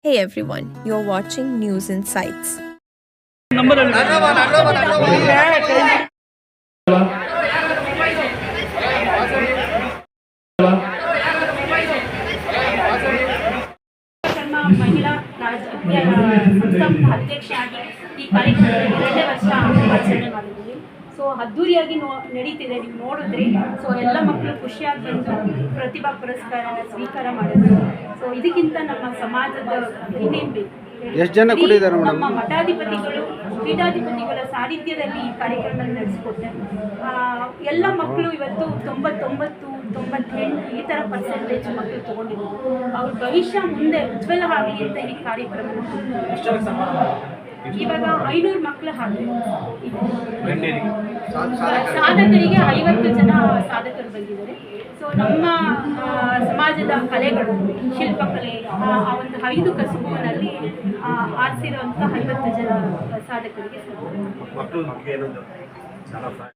Hey everyone, you're watching News Insights. ಮಹಿಳಾ ಸಂಸ್ಥಾಪಕ ಅಧ್ಯಕ್ಷೆಯಾಗಿ ಈ ಕಾರ್ಯಕ್ರಮದಲ್ಲಿ 2 ವರ್ಷ ಆಚರಣೆ ಮಾಡಿದ್ದೀವಿ. ಸೊ ಅದ್ದೂರಿಯಾಗಿ ನಡೀತಿದೆ, ನೀವು ನೋಡಿದ್ರಿ. ಸೊ ಎಲ್ಲ ಮಕ್ಕಳು ಖುಷಿಯಾಗಿ ಬಂದು ಪ್ರತಿಭಾ ಪುರಸ್ಕಾರನ ಸ್ವೀಕಾರ ಮಾಡಿದ್ರು. ಸೊ ಇದಕ್ಕಿಂತ ನಮ್ಮ ಸಮಾಜದ ಇನ್ನೇನು ಬೇಕು? ಎಷ್ಟು ಜನ ಕೊಟ್ಟಿದ್ದಾರೆ ನಮ್ಮ ಮಠಾಧಿಪತಿಗಳು, ಪೀಠಾಧಿಪತಿಗಳ ಸಾನ್ನಿಧ್ಯದಲ್ಲಿ ಈ ಕಾರ್ಯಕ್ರಮ ನಡೆಸಿಕೊಟ್ಟೆ. ಎಲ್ಲ ಮಕ್ಕಳು ಇವತ್ತು 99, 98 ಈ ಥರ ಪರ್ಸೆಂಟೇಜ್ ಮಕ್ಕಳು ತೊಗೊಂಡಿದ್ದಾರೆ. ಅವ್ರ ಭವಿಷ್ಯ ಮುಂದೆ ಉಜ್ವಲ ಆಗಲಿ ಅಂತ ಈ ಕಾರ್ಯಕ್ರಮ. ಇವಾಗ 500 ಮಕ್ಕಳು ಹಾಕಬೇಕು. ಸಾಧಕರಿಗೆ 50 ಜನ ಸಾಧಕರು ಬಂದಿದ್ದಾರೆ. ಸೊ ನಮ್ಮ ಸಮಾಜದ ಕಲೆಗಳು, ಶಿಲ್ಪಕಲೆ, ಆ ಒಂದು 5 ಕಸುಬಿನಲ್ಲಿ ಆರಿಸಿರುವಂಥ 50 ಜನ ಸಾಧಕರಿಗೆ